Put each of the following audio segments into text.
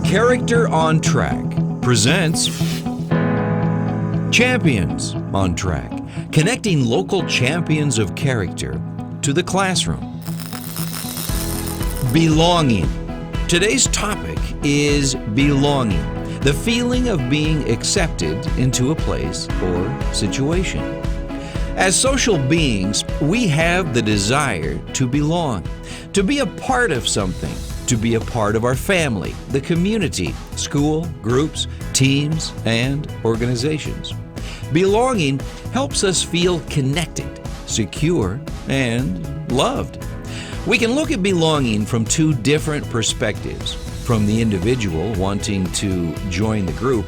Character on Track presents Champions on Track, connecting local champions of character to the classroom. Belonging. Today's topic is belonging, the feeling of being accepted into a place or situation. As social beings, we have the desire to belong, to be a part of something, to be a part of our family, the community, school, groups, teams, and organizations. Belonging helps us feel connected, secure, and loved. We can look at belonging from two different perspectives, from the individual wanting to join the group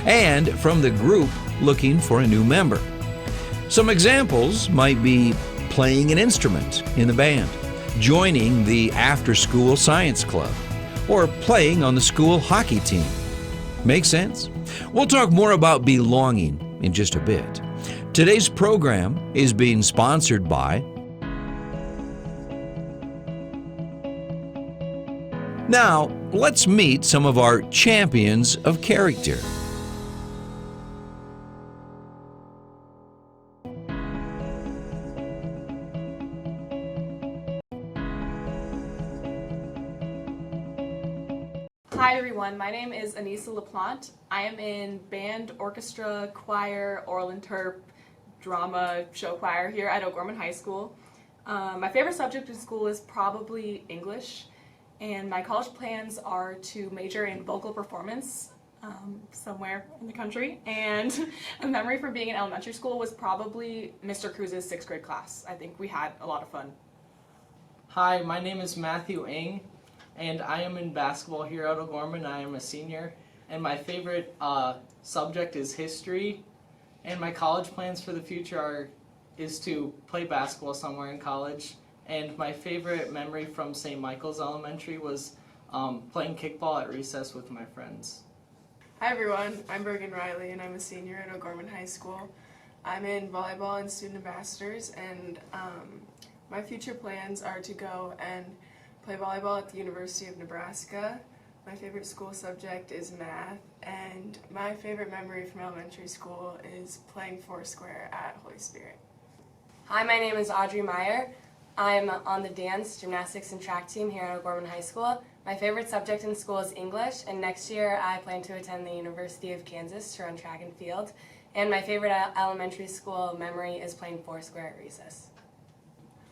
and from the group looking for a new member. Some examples might be playing an instrument in the band, joining the after-school science club, or playing on the school hockey team. Make sense? We'll talk more about belonging in just a bit. Today's program is being sponsored by. Now, let's meet some of our champions of character. Hi everyone, my name is Anissa LaPlante. I am in band, orchestra, choir, oral interp, drama, show choir here at O'Gorman High School. My favorite subject in school is probably English, and my college plans are to major in vocal performance somewhere in the country. And a memory from being in elementary school was probably Mr. Cruz's 6th grade class. I think we had a lot of fun. Hi, my name is Matthew Ng, and I am in basketball here at O'Gorman. I am a senior, and my favorite subject is history, and my college plans for the future is to play basketball somewhere in college. And my favorite memory from St. Michael's Elementary was playing kickball at recess with my friends. Hi everyone, I'm Bergen Riley and I'm a senior at O'Gorman High School. I'm in volleyball and student ambassadors, and my future plans are to go and play volleyball at the University of Nebraska. My favorite school subject is math, and my favorite memory from elementary school is playing Foursquare at Holy Spirit. Hi, my name is Audrey Meyer. I'm on the dance, gymnastics, and track team here at O'Gorman High School. My favorite subject in school is English, and next year I plan to attend the University of Kansas to run track and field. And my favorite elementary school memory is playing Foursquare at recess.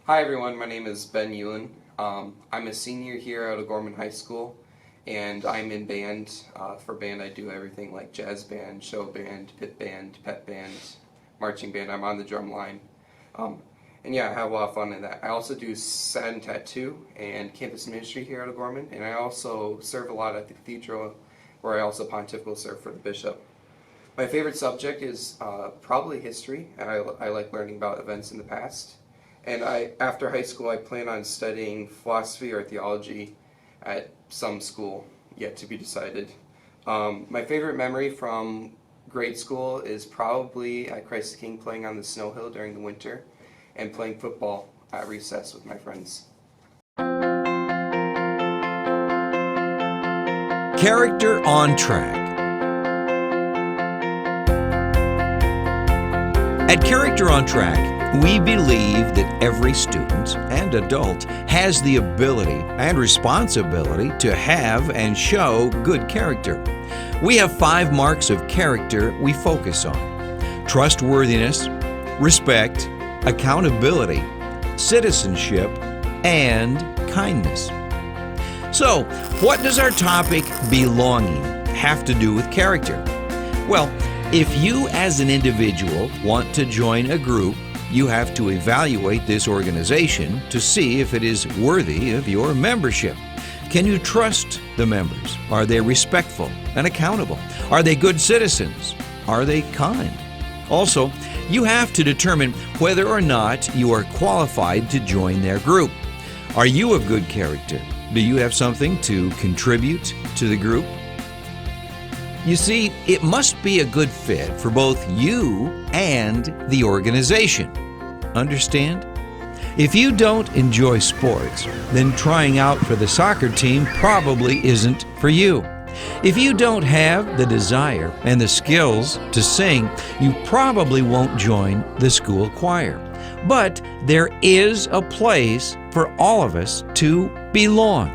Hi everyone, my name is Ben Ewan. I'm a senior here at O'Gorman High School, and I'm in band. For band I do everything like jazz band, show band, pit band, pep band, marching band. I'm on the drum line. And yeah, I have a lot of fun in that. I also do satin tattoo and campus ministry here at O'Gorman, and I also serve a lot at the cathedral, where I also pontifical serve for the bishop. My favorite subject is probably history. I like learning about events in the past. And after high school, I plan on studying philosophy or theology at some school, yet to be decided. My favorite memory from grade school is probably at Christ the King playing on the snow hill during the winter and playing football at recess with my friends. Character on Track. At Character on Track, we believe that every student and adult has the ability and responsibility to have and show good character. We have 5 marks of character we focus on: trustworthiness, respect, accountability, citizenship, and kindness. So, what does our topic, belonging, have to do with character? Well, if you as an individual want to join a group, you have to evaluate this organization to see if it is worthy of your membership. Can you trust the members? Are they respectful and accountable? Are they good citizens? Are they kind? Also, you have to determine whether or not you are qualified to join their group. Are you of good character? Do you have something to contribute to the group? You see, it must be a good fit for both you and the organization. Understand? If you don't enjoy sports, then trying out for the soccer team probably isn't for you. If you don't have the desire and the skills to sing, you probably won't join the school choir. But there is a place for all of us to belong.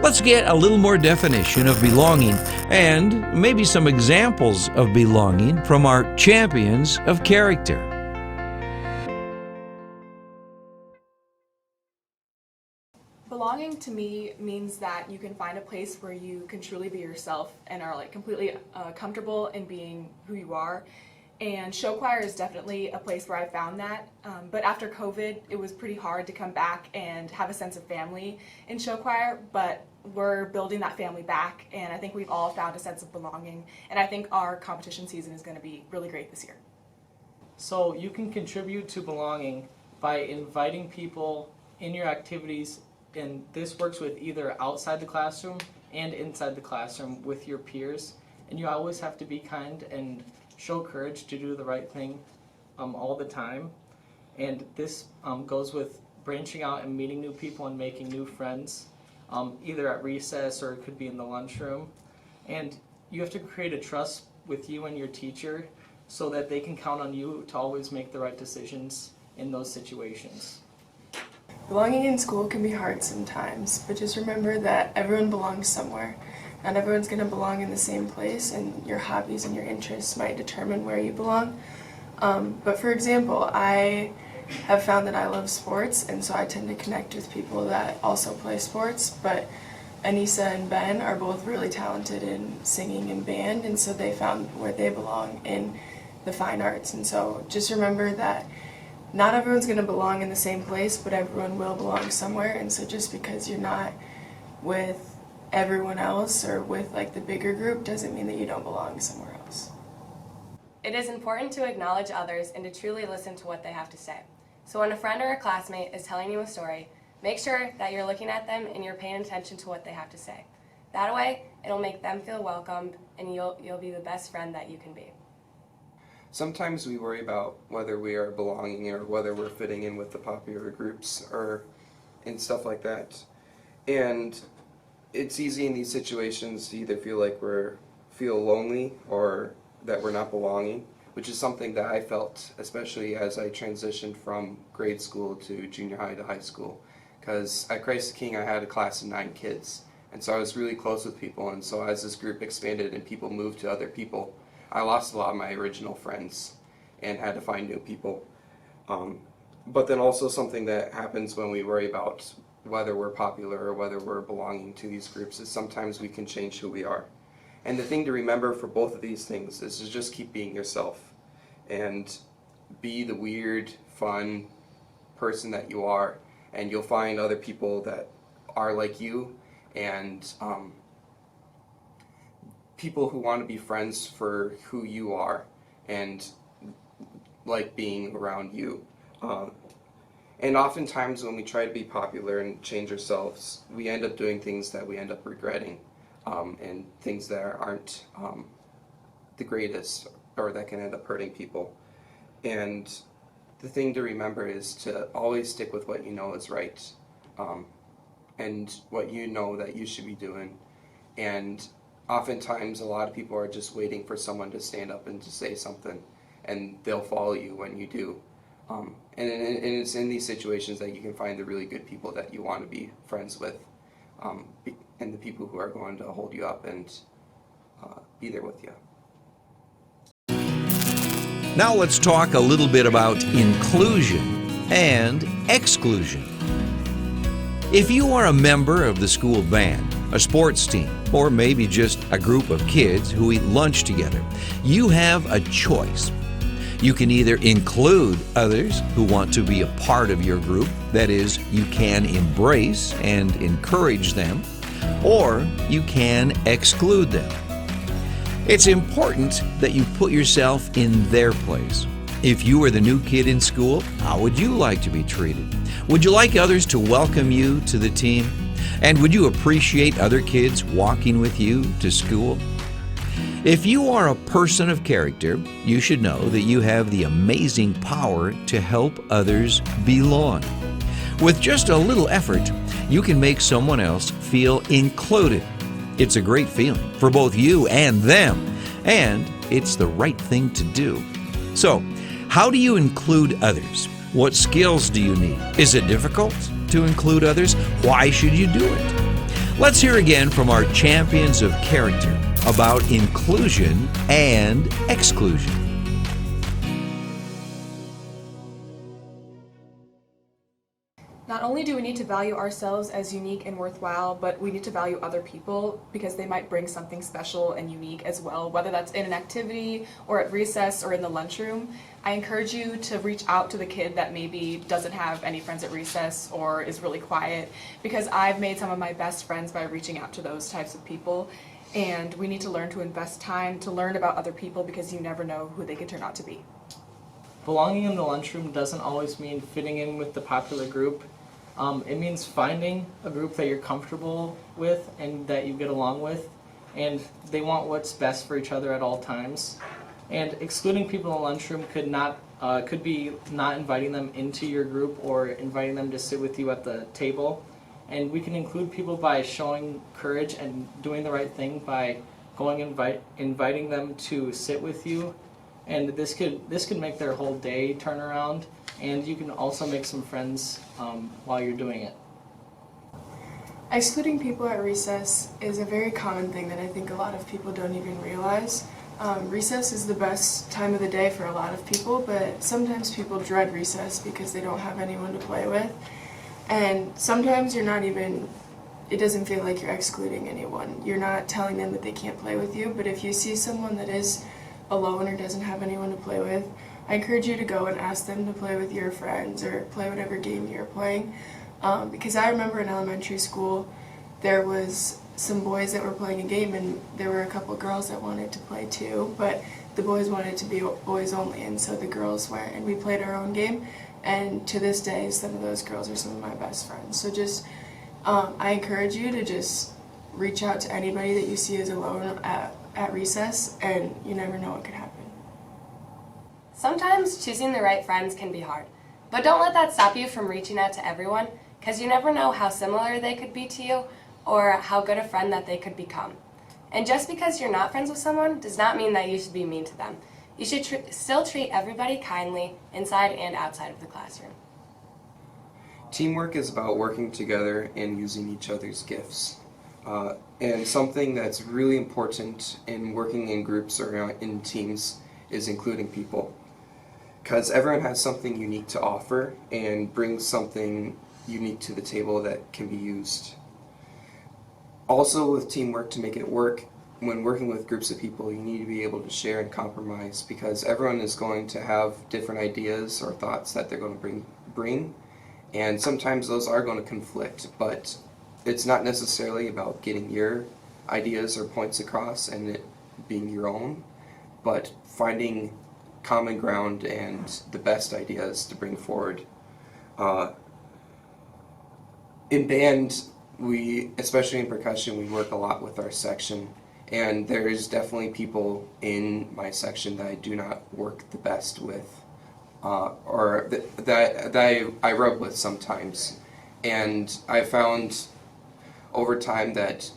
Let's get a little more definition of belonging and maybe some examples of belonging from our champions of character. Belonging to me means that you can find a place where you can truly be yourself and are completely comfortable in being who you are. And show choir is definitely a place where I found that. But after COVID, it was pretty hard to come back and have a sense of family in show choir. But we're building that family back, and I think we've all found a sense of belonging. And I think our competition season is going to be really great this year. So you can contribute to belonging by inviting people in your activities, and this works with either outside the classroom and inside the classroom with your peers. And you always have to be kind and show courage to do the right thing all the time. And this goes with branching out and meeting new people and making new friends, either at recess or it could be in the lunchroom. And you have to create a trust with you and your teacher so that they can count on you to always make the right decisions in those situations. Belonging in school can be hard sometimes, but just remember that everyone belongs somewhere. Not everyone's going to belong in the same place, and your hobbies and your interests might determine where you belong. But for example, I have found that I love sports, and so I tend to connect with people that also play sports. But Anissa and Ben are both really talented in singing and band, and so they found where they belong in the fine arts. And so just remember that not everyone's going to belong in the same place, but everyone will belong somewhere. And so just because you're not with everyone else or with the bigger group doesn't mean that you don't belong somewhere else. It is important to acknowledge others and to truly listen to what they have to say. So when a friend or a classmate is telling you a story, make sure that you're looking at them and you're paying attention to what they have to say. That way, it'll make them feel welcomed, and you'll be the best friend that you can be. Sometimes we worry about whether we are belonging or whether we're fitting in with the popular groups and stuff like that. And it's easy in these situations to either feel lonely or that we're not belonging, which is something that I felt, especially as I transitioned from grade school to junior high to high school. Because at Christ the King I had a class of 9 kids, and so I was really close with people, and so as this group expanded and people moved to other people, I lost a lot of my original friends and had to find new people. But then also something that happens when we worry about whether we're popular or whether we're belonging to these groups is sometimes we can change who we are. And the thing to remember for both of these things is to just keep being yourself and be the weird, fun person that you are, and you'll find other people that are like you, and people who want to be friends for who you are and like being around you. And oftentimes when we try to be popular and change ourselves, we end up doing things that we end up regretting, and things that aren't the greatest, or that can end up hurting people. And the thing to remember is to always stick with what you know is right, and what you know that you should be doing. And oftentimes a lot of people are just waiting for someone to stand up and to say something, and they'll follow you when you do. And it's in these situations that you can find the really good people that you want to be friends with, and the people who are going to hold you up and be there with you. Now let's talk a little bit about inclusion and exclusion. If you are a member of the school band, a sports team, or maybe just a group of kids who eat lunch together, you have a choice. You can either include others who want to be a part of your group, that is, you can embrace and encourage them, or you can exclude them. It's important that you put yourself in their place. If you are the new kid in school, how would you like to be treated? Would you like others to welcome you to the team? And would you appreciate other kids walking with you to school? If you are a person of character, you should know that you have the amazing power to help others belong. With just a little effort, you can make someone else feel included. It's a great feeling for both you and them, and it's the right thing to do. So, how do you include others? What skills do you need? Is it difficult to include others? Why should you do it? Let's hear again from our champions of character about inclusion and exclusion. Not only do we need to value ourselves as unique and worthwhile, but we need to value other people because they might bring something special and unique as well, whether that's in an activity or at recess or in the lunchroom. I encourage you to reach out to the kid that maybe doesn't have any friends at recess or is really quiet, because I've made some of my best friends by reaching out to those types of people. And we need to learn to invest time to learn about other people because you never know who they could turn out to be. Belonging in the lunchroom doesn't always mean fitting in with the popular group. It means finding a group that you're comfortable with and that you get along with, and they want what's best for each other at all times. And excluding people in the lunchroom could be not inviting them into your group or inviting them to sit with you at the table. And we can include people by showing courage and doing the right thing by going and inviting them to sit with you. And this could make their whole day turn around, and you can also make some friends while you're doing it. Excluding people at recess is a very common thing that I think a lot of people don't even realize. Recess is the best time of the day for a lot of people, but sometimes people dread recess because they don't have anyone to play with. And sometimes it doesn't feel like you're excluding anyone. You're not telling them that they can't play with you, but if you see someone that is alone or doesn't have anyone to play with, I encourage you to go and ask them to play with your friends or play whatever game you're playing. Because I remember in elementary school, there was some boys that were playing a game, and there were a couple girls that wanted to play too, but the boys wanted to be boys only, and so the girls went, and we played our own game. And to this day, some of those girls are some of my best friends. So just, I encourage you to just reach out to anybody that you see is alone at recess, and you never know what could happen. Sometimes choosing the right friends can be hard, but don't let that stop you from reaching out to everyone, because you never know how similar they could be to you or how good a friend that they could become. And just because you're not friends with someone does not mean that you should be mean to them. You should still treat everybody kindly inside and outside of the classroom. Teamwork is about working together and using each other's gifts. And something that's really important in working in groups or in teams is including people. Because everyone has something unique to offer and brings something unique to the table that can be used. Also, with teamwork, to make it work, when working with groups of people, you need to be able to share and compromise, because everyone is going to have different ideas or thoughts that they're going to bring, and sometimes those are going to conflict, but it's not necessarily about getting your ideas or points across and it being your own, but finding common ground and the best ideas to bring forward. In band, especially in percussion, we work a lot with our section. And there's definitely people in my section that I do not work the best with, or that I rub with sometimes. And I found over time that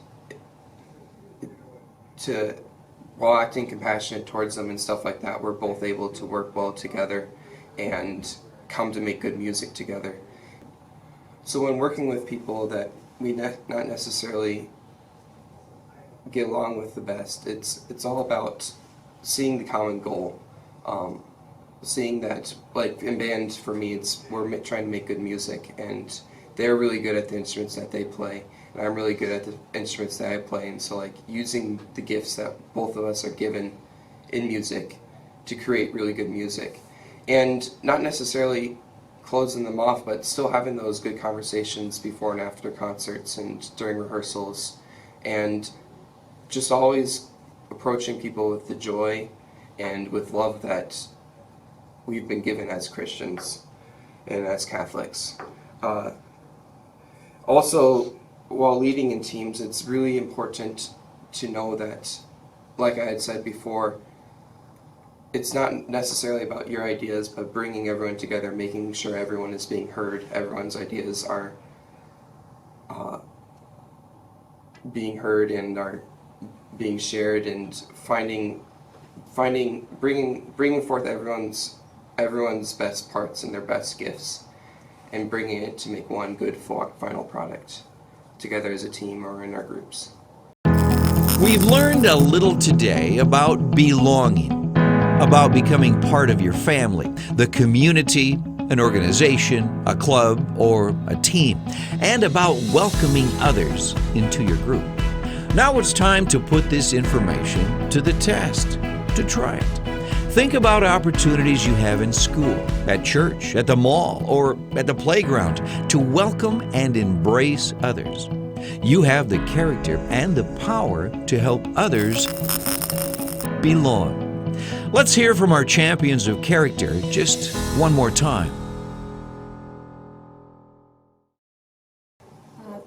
while acting compassionate towards them and stuff like that, we're both able to work well together and come to make good music together. So when working with people that we not necessarily get along with the best, it's all about seeing the common goal, seeing that, like in band for me, we're trying to make good music, and they're really good at the instruments that they play, and I'm really good at the instruments that I play, and so like using the gifts that both of us are given in music to create really good music, and not necessarily closing them off, but still having those good conversations before and after concerts and during rehearsals, and just always approaching people with the joy and with love that we've been given as Christians and as Catholics. Also, while leading in teams, it's really important to know that, like I had said before, it's not necessarily about your ideas, but bringing everyone together, making sure everyone is being heard, everyone's ideas are being heard and are being shared, and bringing forth everyone's best parts and their best gifts, and bringing it to make one good final product together as a team or in our groups. We've learned a little today about belonging, about becoming part of your family, the community, an organization, a club, or a team, and about welcoming others into your group. Now it's time to put this information to the test, to try it. Think about opportunities you have in school, at church, at the mall, or at the playground to welcome and embrace others. You have the character and the power to help others belong. Let's hear from our champions of character just one more time.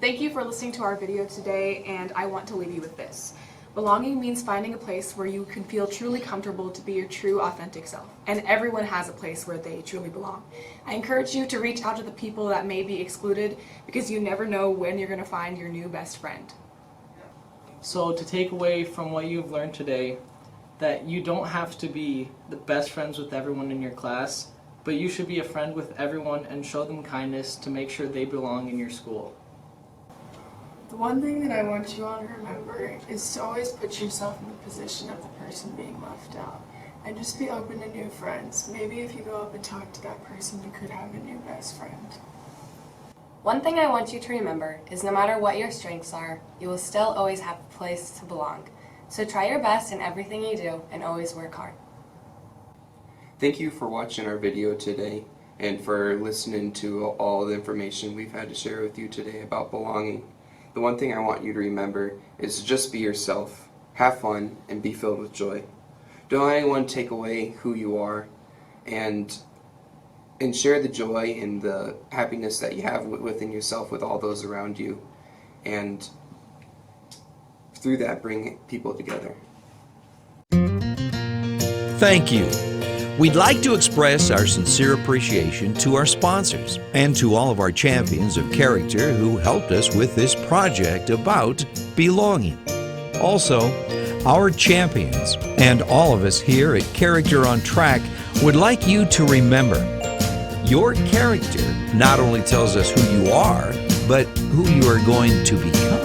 Thank you for listening to our video today, and I want to leave you with this. Belonging means finding a place where you can feel truly comfortable to be your true, authentic self. And everyone has a place where they truly belong. I encourage you to reach out to the people that may be excluded, because you never know when you're going to find your new best friend. So to take away from what you've learned today, that you don't have to be the best friends with everyone in your class, but you should be a friend with everyone and show them kindness to make sure they belong in your school. The one thing that I want you all to remember is to always put yourself in the position of the person being left out. And just be open to new friends. Maybe if you go up and talk to that person, you could have a new best friend. One thing I want you to remember is no matter what your strengths are, you will still always have a place to belong. So try your best in everything you do and always work hard. Thank you for watching our video today and for listening to all the information we've had to share with you today about belonging. The one thing I want you to remember is to just be yourself, have fun, and be filled with joy. Don't let anyone take away who you are, and share the joy and the happiness that you have within yourself with all those around you, and through that bring people together. Thank you. We'd like to express our sincere appreciation to our sponsors and to all of our champions of character who helped us with this project about belonging. Also, our champions and all of us here at Character on Track would like you to remember, your character not only tells us who you are, but who you are going to become.